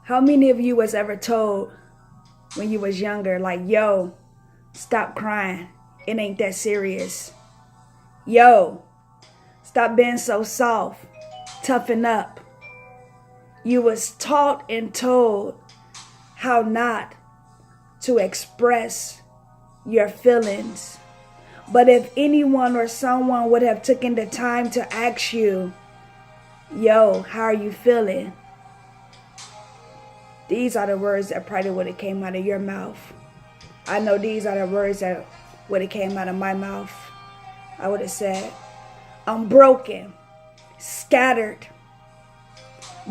How many of you was ever told when you was younger, like, yo, stop crying, it ain't that serious. Yo, stop being so soft, toughen up. You was taught and told how not to express your feelings. But if anyone or someone would have taken the time to ask you, yo, how are you feeling? These are the words that probably would have came out of your mouth. I know these are the words that would have came out of my mouth. I would have said, I'm broken, scattered,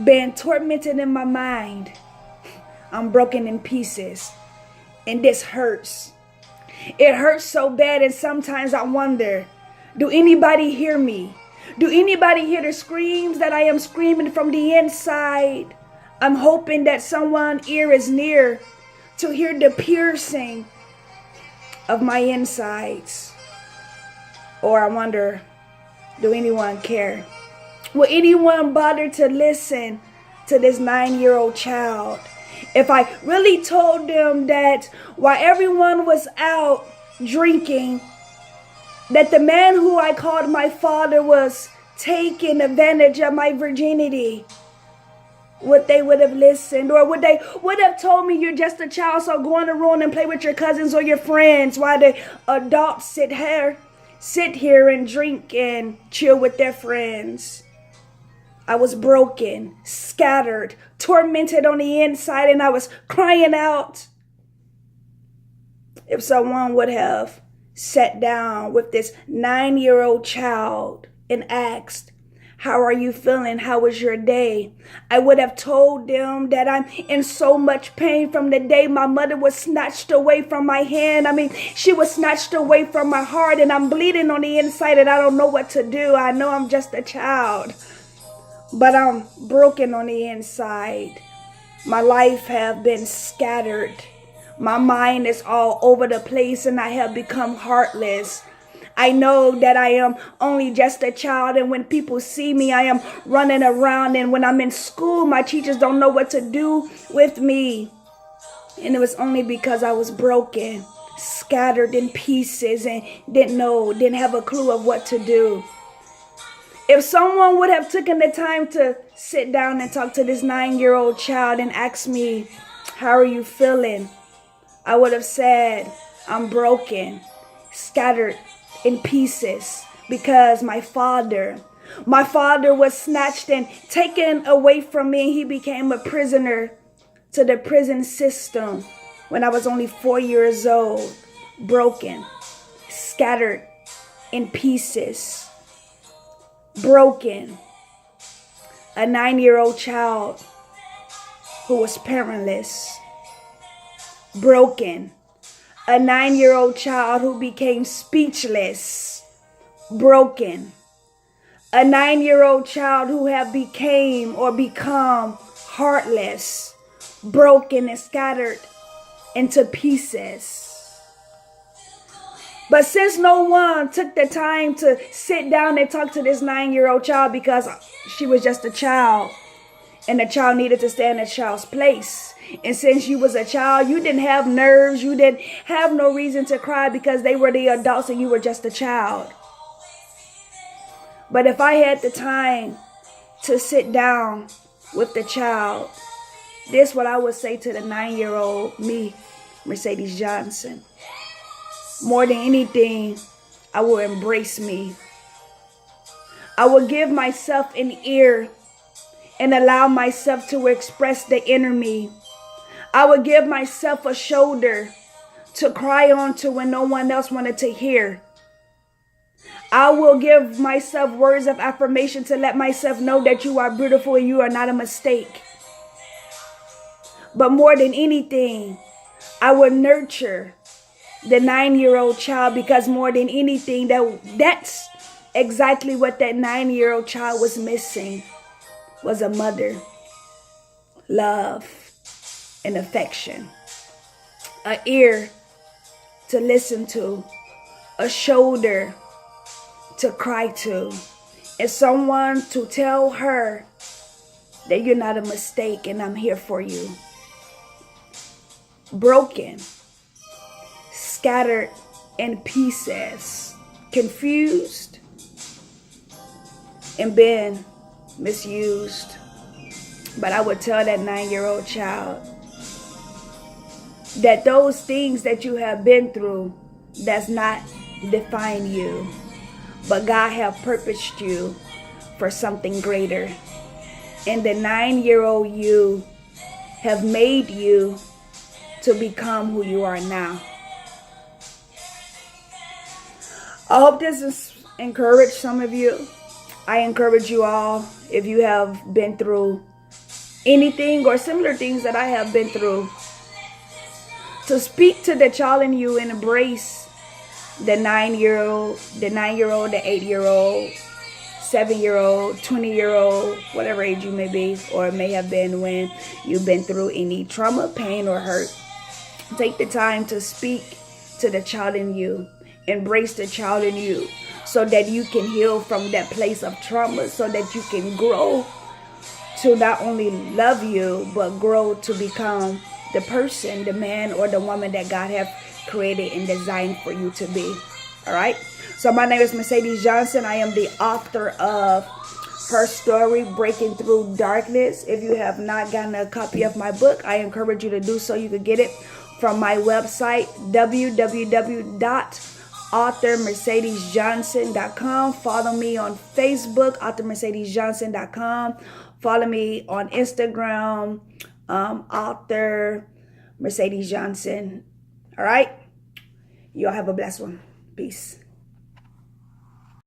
been tormented in my mind. I'm broken in pieces, and this hurts. It hurts so bad, and sometimes I wonder, do anybody hear me? Do anybody hear the screams that I am screaming from the inside? I'm hoping that someone's ear is near to hear the piercing of my insides. Or I wonder, do anyone care? Will anyone bother to listen to this 9-year-old child? If I really told them that while everyone was out drinking, that the man who I called my father was taking advantage of my virginity, would they would have listened? Or would they would have told me, you're just a child, so go on the road and play with your cousins or your friends while the adults sit here and drink and chill with their friends? I was broken, scattered, tormented on the inside, and I was crying out. If someone would have sat down with this 9-year-old child and asked, how are you feeling? How was your day? I would have told them that I'm in so much pain from the day my mother was snatched away from my hand. She was snatched away from my heart, and I'm bleeding on the inside, and I don't know what to do. I know I'm just a child, but I'm broken on the inside. My life have been scattered. My mind is all over the place, and I have become heartless. I know that I am only just a child, and when people see me, I am running around, and when I'm in school, my teachers don't know what to do with me. And it was only because I was broken, scattered in pieces, and didn't have a clue of what to do. If someone would have taken the time to sit down and talk to this 9-year-old child and ask me, how are you feeling? I would have said, I'm broken, scattered in pieces, because my father was snatched and taken away from me. He became a prisoner to the prison system when I was only 4 years old, broken, scattered in pieces, broken. A 9-year-old child who was parentless, broken. A 9-year-old child who became speechless, broken. A 9-year-old child who have become heartless, broken and scattered into pieces. But since no one took the time to sit down and talk to this 9-year-old child, because she was just a child, and the child needed to stand in a child's place. And since you was a child, you didn't have nerves. You didn't have no reason to cry because they were the adults and you were just a child. But if I had the time to sit down with the child, this is what I would say to the 9-year-old me, Mercedes Johnson. More than anything, I will embrace me. I will give myself an ear and allow myself to express the inner me. I would give myself a shoulder to cry on to when no one else wanted to hear. I will give myself words of affirmation to let myself know that you are beautiful and you are not a mistake. But more than anything, I will nurture the 9-year-old child, because more than anything, that's exactly what that 9-year-old child was missing, was a mother, love, and affection, an ear to listen to, a shoulder to cry to, and someone to tell her that you're not a mistake and I'm here for you. Broken, scattered in pieces, confused, and been misused. But I would tell that 9-year-old child that those things that you have been through does not define you. But God have purposed you for something greater. And the 9-year-old you have made you to become who you are now. I hope this has encouraged some of you. I encourage you all, if you have been through anything or similar things that I have been through, to speak to the child in you and embrace the 9-year-old, the 8-year-old, 7-year-old, 20-year-old, whatever age you may be or may have been when you've been through any trauma, pain, or hurt. Take the time to speak to the child in you. Embrace the child in you so that you can heal from that place of trauma, so that you can grow to not only love you, but grow to become the person, the man or the woman that God has created and designed for you to be. All right. So my name is Mercedes Johnson. I am the author of her story, Breaking Through Darkness. If you have not gotten a copy of my book, I encourage you to do so. You can get it from my website, www.authormercedesjohnson.com. Follow me on Facebook, authormercedesjohnson.com. Follow me on Instagram, author Mercedes Johnson. All right. Y'all have a blessed one. Peace.